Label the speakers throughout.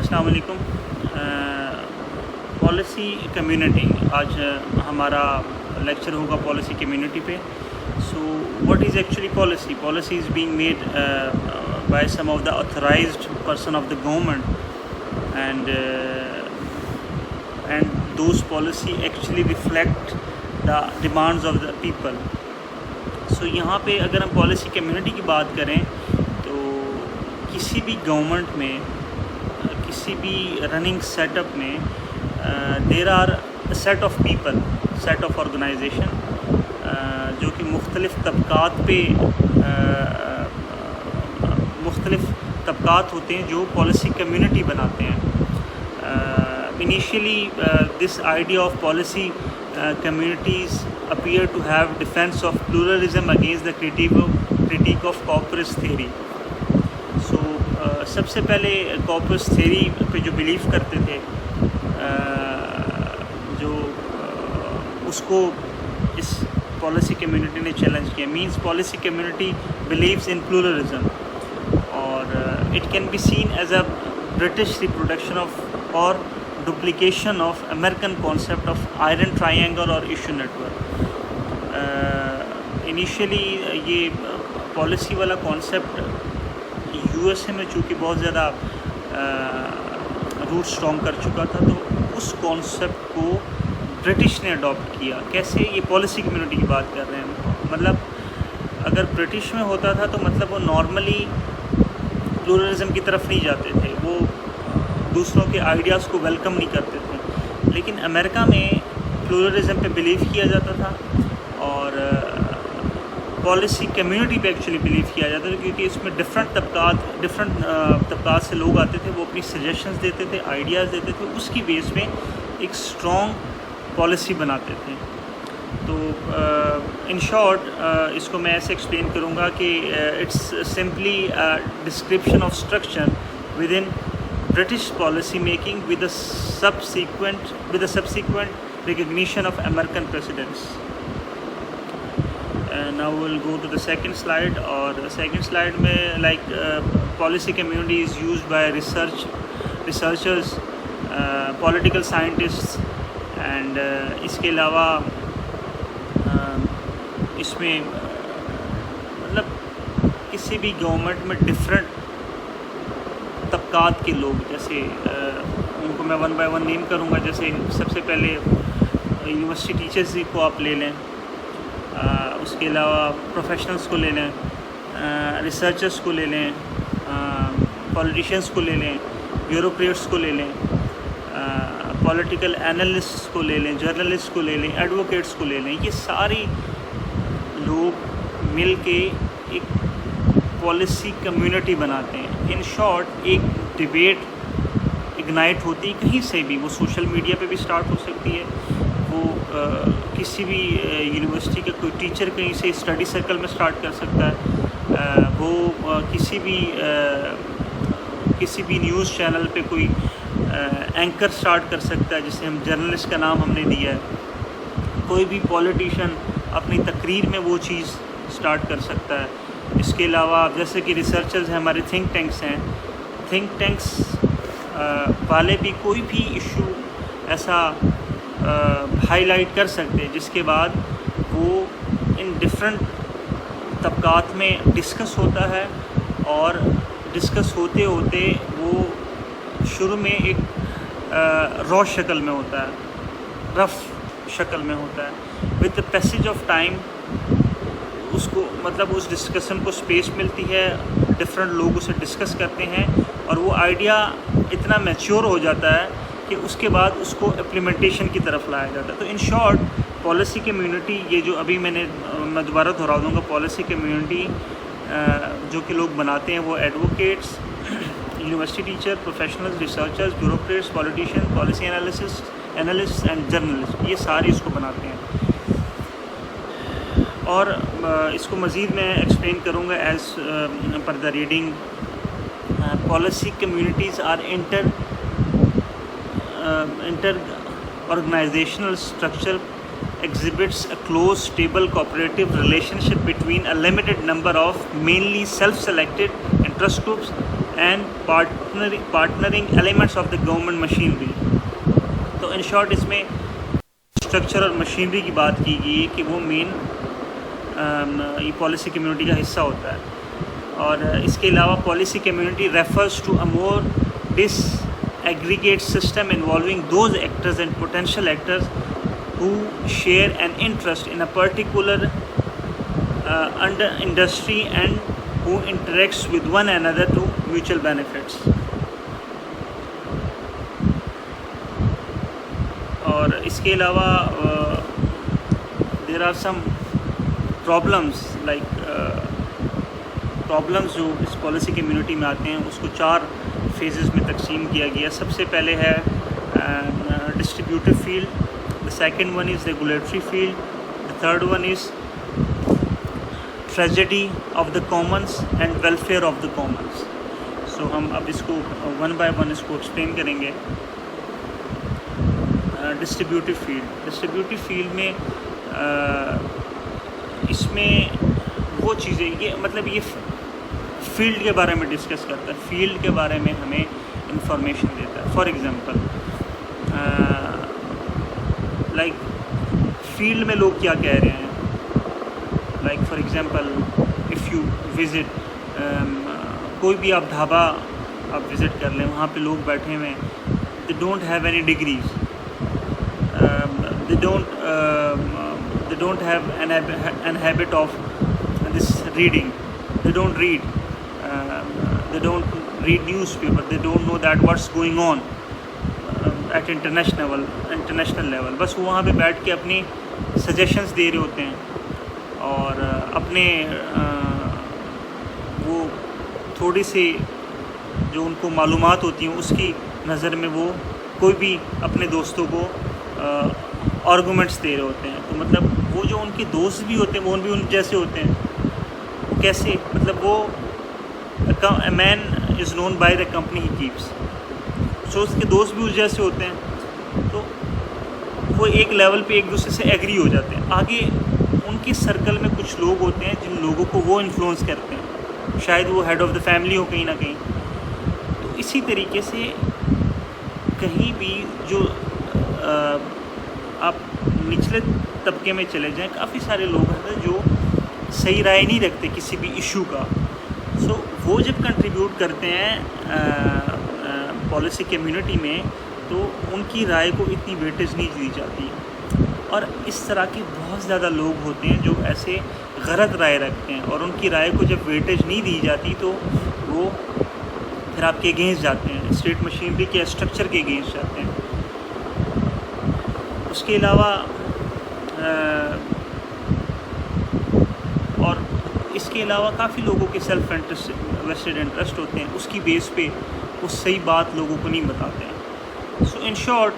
Speaker 1: السلام علیکم. Policy community آج ہمارا لیکچر ہوگا پالیسی کمیونٹی پہ. So what is actually policy? Policy is being made by some of the authorised person of the government and those policy actually reflect the demands of the people. So یہاں پہ اگر ہم policy community کی بات کریں تو کسی بھی گورنمنٹ میں، کسی بھی رننگ سیٹ اپ میں there are set of people, set of organisation جو کہ مختلف طبقات ہوتے ہیں جو پالیسی کمیونٹی بناتے ہیں. Initially this idea of policy communities appear to have defense of pluralism against the critique of corpus theory. So سب سے پہلے corpus theory پہ جو بلیف کرتے تھے، جو اس کو اس پالیسی کمیونٹی نے چیلنج کیا. Means policy community believes in pluralism اور it can be seen as a British reproduction of or duplication of American concept of iron triangle اور issue network. انیشیلی یہ پالیسی والا کانسیپٹ یو ایس اے میں چونکہ بہت زیادہ route strong کر چکا تھا، تو اس کانسیپٹ کو برٹش نے اڈاپٹ کیا. کیسے؟ یہ پالیسی کمیونٹی کی بات کر رہے ہیں. مطلب اگر برٹش میں ہوتا تھا تو مطلب وہ نارملی پلورلزم کی طرف نہیں جاتے تھے، وہ دوسروں کے آئیڈیاز کو ویلکم نہیں کرتے تھے. لیکن امریکہ میں پلورلزم پہ بلیو کیا جاتا تھا اور پالیسی کمیونٹی پہ ایکچولی بلیو کیا جاتا تھا، کیونکہ اس میں ڈفرینٹ طبقات سے لوگ آتے تھے، وہ اپنی سجیشنز دیتے تھے، آئیڈیاز دیتے تھے، اس کی بیس پہ ایک اسٹرانگ پالیسی بناتے تھے. تو ان شارٹ اس کو میں ایسے ایکسپلین کروں گا کہ it's simply description of structure with in British policy making with a subsequent recognition of American presidents. Now we'll go to the second slide. Or the second slide mein like policy community is used by researchers, political scientists and اس کے علاوہ اس میں مطلب کسی بھی government میں different طبقات کے لوگ، جیسے ان کو میں ون بائی ون نیم کروں گا. جیسے سب سے پہلے یونیورسٹی ٹیچرز کو آپ لے لیں، اس کے علاوہ پروفیشنلز کو لے لیں، ریسرچرز کو لے لیں، پولیٹیشینس کو لے لیں، بیوروکریٹس کو لے لیں، پولیٹیکل اینالسٹس کو لے لیں، جرنلسٹ کو لے لیں، ایڈوکیٹس کو لے لیں. یہ ساری لوگ مل کے ایک پالیسی کمیونٹی بناتے ہیں. ان شارٹ ایک ڈبیٹ اگنائٹ ہوتی ہے کہیں سے بھی، وہ سوشل میڈیا پہ بھی سٹارٹ ہو سکتی ہے، وہ کسی بھی یونیورسٹی کا کوئی ٹیچر کہیں سے اسٹڈی سرکل میں سٹارٹ کر سکتا ہے، وہ کسی بھی نیوز چینل پہ کوئی اینکر سٹارٹ کر سکتا ہے جسے ہم جرنلسٹ کا نام ہم نے دیا ہے. کوئی بھی پولیٹیشین اپنی تقریر میں وہ چیز سٹارٹ کر سکتا ہے. اس کے علاوہ جیسے کہ ریسرچرز ہیں، ہمارے تھنک ٹینکس ہیں، تھنک ٹینکس والے بھی کوئی بھی ایشو ایسا ہائی لائٹ کر سکتے جس کے بعد وہ ان ڈفرینٹ طبقات میں ڈسکس ہوتا ہے، اور ڈسکس ہوتے ہوتے وہ شروع میں ایک را شکل میں ہوتا ہے، رف شکل میں ہوتا ہے. With the passage of time اس کو مطلب اس ڈسکشن کو اسپیس ملتی ہے، ڈفرینٹ لوگ اسے ڈسکس کرتے ہیں اور وہ آئیڈیا اتنا میچور ہو جاتا ہے کہ اس کے بعد اس کو امپلیمنٹیشن کی طرف لایا جاتا ہے. تو ان شارٹ پالیسی کمیونٹی، یہ جو ابھی میں دوبارہ دہرا دوں گا، پالیسی کمیونٹی جو کہ لوگ بناتے ہیں وہ advocates, university teacher, professionals, researchers, bureaucrats, politician, policy analyst and journalist, یہ سارے اس کو بناتے ہیں. اور اس کو مزید میں ایکسپلین کروں گا as per the reading. Policy communities are inter organizational structure exhibits a close, stable, cooperative relationship between a limited number of mainly self-selected interest groups and partnering elements of the government machinery. تو in short اس میں structure اور machinery کی بات کی گئی ہے کہ وہ مین یہ پالیسی کمیونٹی کا حصہ ہوتا ہے. اور اس کے علاوہ policy community refers to a more disaggregate system involving those actors and potential actors who share an interest in a particular industry and who interacts with one another to mutual benefits. اور اس کے علاوہ there are some problems like problems جو اس policy community میں آتے ہیں اس کو 4 phases میں تقسیم کیا گیا. سب سے پہلے ہے distributive field. The second one is regulatory field. The third one is tragedy of the commons and welfare of the commons. So ہم اب اس کو one by one اس کو explain کریں گے. ڈسٹریبیوٹیو فیلڈ میں اس میں وہ چیزیں یہ مطلب یہ فیلڈ کے بارے میں ڈسکس کرتا ہے, فیلڈ کے بارے میں ہمیں انفارمیشن دیتا ہے. فار ایگزامپل لائک فیلڈ میں لوگ کیا کہہ رہے ہیں. Like for example if you visit کوئی بھی آپ ڈھابا آپ وزٹ کر لیں, وہاں پہ لوگ بیٹھے ہوئے ہیں, they don't have any degrees, they don't have an habit of this reading, they don't read newspaper, they don't know that what's going on at international level. بس وہ وہاں پہ بیٹھ کے اپنی سجیشنز دے رہے ہوتے ہیں اور اپنے وہ تھوڑی سی جو ان کو معلومات ہوتی ہیں اس کی نظر میں وہ کوئی بھی اپنے دوستوں کو آرگومنٹس دے رہے ہوتے ہیں. تو مطلب وہ جو ان کے دوست بھی ہوتے ہیں وہ بھی ان جیسے ہوتے ہیں. وہ کیسے مطلب وہ a man is known by the company he keeps. So اس کے دوست بھی اس جیسے ہوتے ہیں. تو وہ ایک لیول پہ ایک دوسرے سے ایگری ہو جاتے ہیں. آگے ان کے سرکل میں کچھ لوگ ہوتے ہیں جن لوگوں کو وہ انفلوئنس کرتے ہیں, شاید وہ ہیڈ آف دا فیملی ہو کہیں نہ کہیں. تو اسی طریقے سے کہیں بھی جو آپ نچلے طبقے میں چلے جائیں, کافی سارے لوگ ہیں جو صحیح رائے نہیں رکھتے کسی بھی ایشو کا. سو وہ جب کنٹریبیوٹ کرتے ہیں پالیسی کمیونٹی میں تو ان کی رائے کو اتنی ویٹیج نہیں دی جاتی. اور اس طرح کے بہت زیادہ لوگ ہوتے ہیں جو ایسے غلط رائے رکھتے ہیں اور ان کی رائے کو جب ویٹیج نہیں دی جاتی تو وہ پھر آپ کے اگینسٹ جاتے ہیں, اسٹیٹ مشینری کے اسٹرکچر کے اگینسٹ جاتے ہیں. اس کے علاوہ اور اس کے علاوہ کافی لوگوں کے سیلف ویسٹڈ انٹرسٹ ہوتے ہیں, اس کی بیس پہ وہ صحیح بات لوگوں کو نہیں بتاتے ہیں. سو ان شارٹ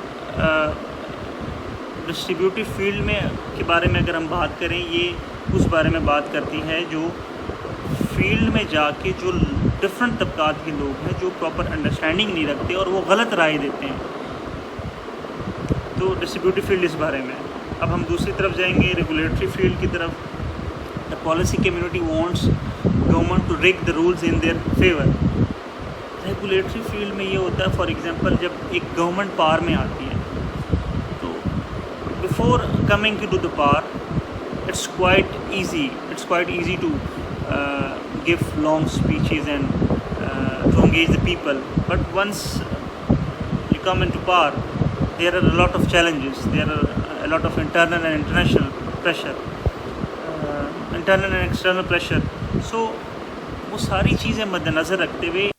Speaker 1: ڈسٹریبیوٹیو فیلڈ میں کے بارے میں اگر ہم بات کریں, یہ اس بارے میں بات کرتی ہے جو فیلڈ میں جا کے جو ڈفرینٹ طبقات کے لوگ ہیں جو پراپر انڈرسٹینڈنگ نہیں رکھتے اور وہ غلط رائے دیتے ہیں. تو ڈسٹریبیوٹیو فیلڈ اس بارے میں. اب ہم دوسری طرف جائیں گے ریگولیٹری فیلڈ کی طرف. The policy community wants government to rig the rules in their favour. Regulatory field میں یہ ہوتا ہے فار ایگزامپل جب ایک گورنمنٹ پاور میں آتی ہے تو before coming to the power it's quite easy to give long speeches and to engage the people, but once you come into power there are a lot of challenges, there are a lot of internal and international pressure, internal and external pressure. So وہ ساری چیزیں مد نظر رکھتے ہوئے